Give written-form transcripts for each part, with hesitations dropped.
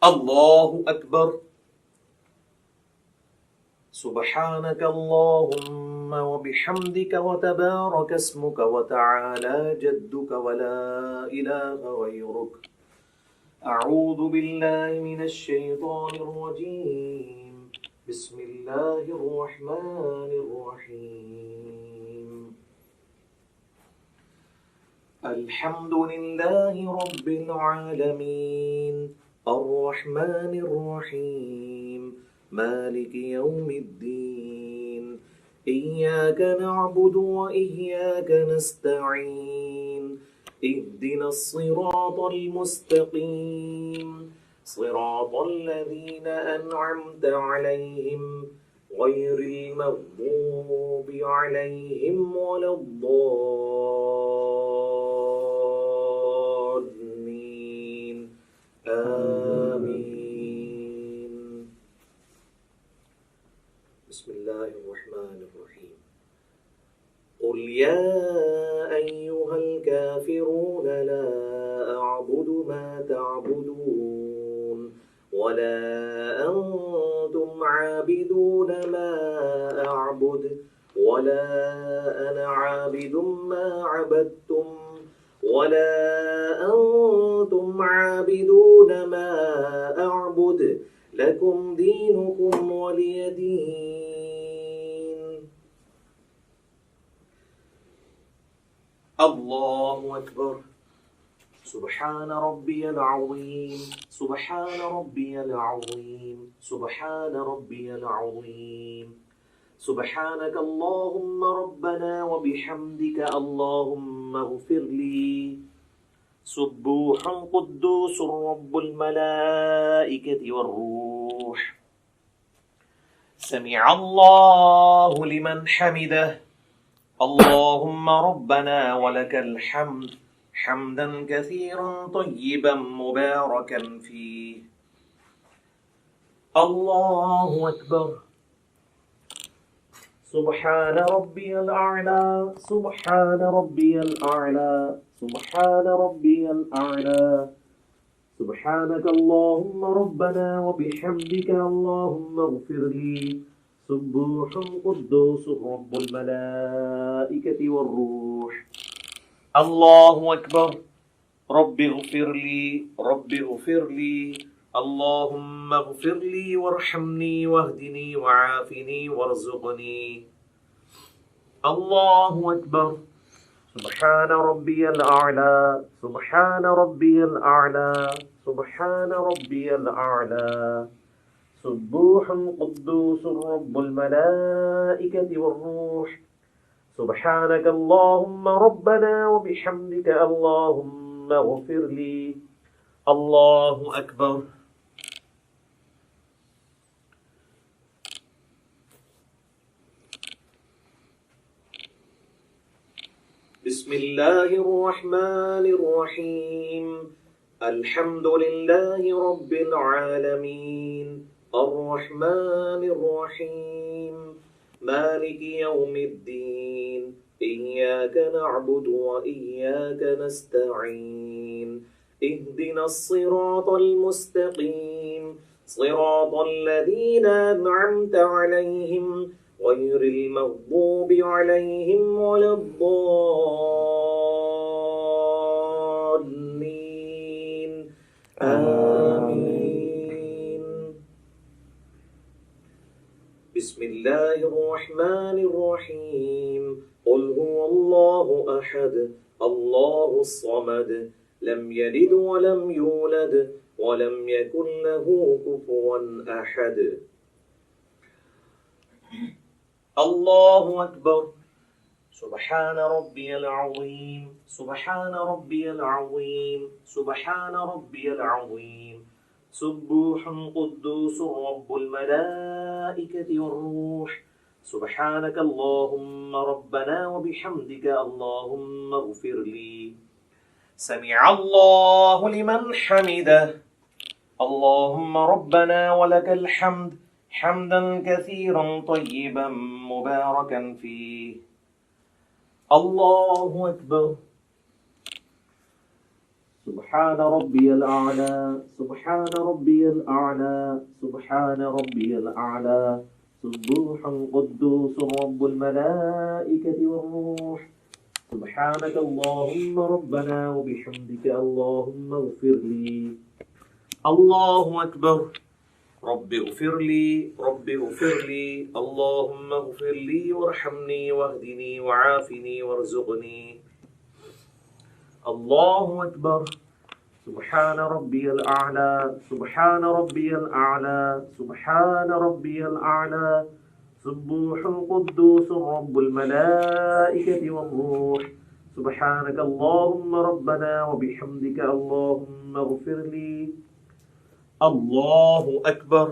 الله أكبر. سبحانك اللهم وبحمدك وتبارك اسمك وتعالى جدك ولا إله غيرك. أعوذ بالله من الشيطان الرجيم. بسم الله الرحمن الرحيم. الحمد لله رب العالمين الرحمن الرحيم مالك يوم الدين. إياك نعبد وإياك نستعين. اهدنا الصراط المستقيم صراط الذين أنعمت عليهم غير المغضوب عليهم ولا الضالين. آمين. بسم الله الرحمن الرحيم. قل يا أيها الكافرون لا أعبد ما تعبدون ولا أنتم عابدون ما أعبد ولا أنا عابد ما عبدتم ولا أنتم عابدون ما أعبد لكم دينكم ولي دين. الله أكبر. سبحان ربي العظيم سبحان ربي العظيم سبحان ربي العظيم. سبحانك اللهم ربنا وبحمدك اللهم اغفر لي. سبوح قدوس رب الملائكة والروح. سمع الله لمن حمده. اللهم ربنا ولك الحمد حمدا كثيرا طيبا مباركا فيه. الله أكبر. سبحان ربي الأعلى سبحان ربي الأعلى سبحان ربي الأعلى. سبحانك اللهم ربنا وبحمدك اللهم اغفر لي. سبوح قدوس رب الملائكة والروح. الله أكبر. رب اغفر لي رب اغفر لي. اللهم اغفر لي وارحمني واهدني وعافني وارزقني. الله أكبر. سبحان ربي الأعلى سبحان ربي الأعلى سبحان ربي الأعلى. سبوح قدوس رب الملائكة والروح. سبحانك اللهم ربنا وبحمدك اللهم اغفر لي. الله أكبر. بسم الله الرحمن الرحيم. الحمد لله رب العالمين الرحمن الرحيم مالك يوم الدين. إياك نعبد وإياك نستعين. اهدنا الصراط المستقيم صراط الذين أنعمت عليهم غير المغضوب عليهم ولا الضالين. آمين. بسم الله الرحمن الرحيم. قل هو الله أحد الله الصمد لم يلد ولم يولد ولم يكن له كفوا أحد. الله أكبر. سبحان ربي العظيم سبحان ربي العظيم سبحان ربي العظيم. سبوح قدوس رب الملائكة والروح. سبحانك اللهم ربنا وبحمدك اللهم اغفر لي. سمع الله لمن حمده. اللهم ربنا ولك الحمد حمدا كثيرا طيبا مباركا فيه. الله أكبر. سبحان ربي الأعلى سبحان ربي الأعلى سبحان ربي الأعلى سبوح قدوس رب الملائكة والروح سبحانك اللهم ربنا وبحمدك اللهم اغفر لي. الله أكبر. رب اغفر لي رب اغفر لي اللهم اغفر لي وارحمني واهدني وعافني وارزقني. الله أكبر. سبحان ربي الأعلى سبحان ربي الأعلى سبحان ربي الأعلى سبوح قدوس رب الملائكة والروح سبحانك اللهم ربنا وبحمدك اللهم اغفر لي. الله أكبر.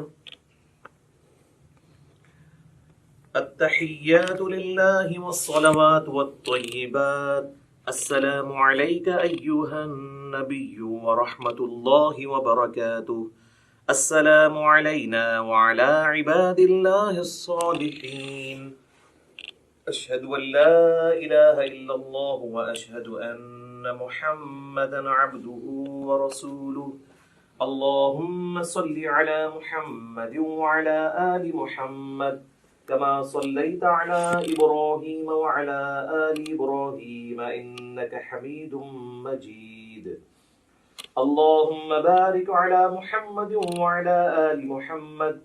التحيات لله والصلوات والطيبات. السلام عليك أيها النبي ورحمة الله وبركاته. السلام علينا وعلى عباد الله الصالحين. أشهد أن لا إله إلا الله وأشهد أن محمدا عبده ورسوله. اللهم صل على محمد وعلى آل محمد كما صليت على إبراهيم وعلى آل إبراهيم إنك حميد مجيد. اللهم بارك على محمد وعلى آل محمد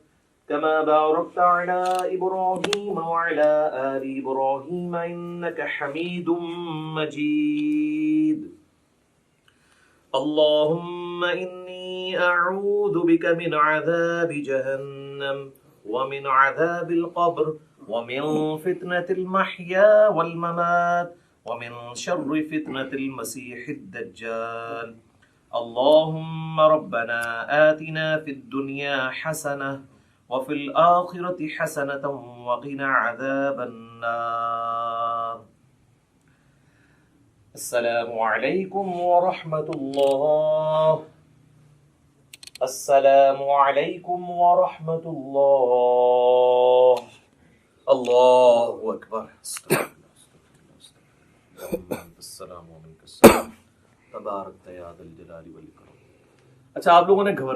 كما باركت على إبراهيم وعلى آل إبراهيم إنك حميد مجيد. اللهم إني أعوذ بك من عذاب جهنم ومن عذاب القبر ومن فتنة المحيا والممات ومن شر فتنة المسيح الدجال. اللهم ربنا آتنا في الدنيا حسنة وفي الآخرة حسنة وقنا عذاب النار. السلام عليكم ورحمة الله. السلام عليكم ورحمة الله. الله أكبر. السلام عليكم. तबारक या दल जलाली वल करम। अच्छा, आप लोगों ने घबरा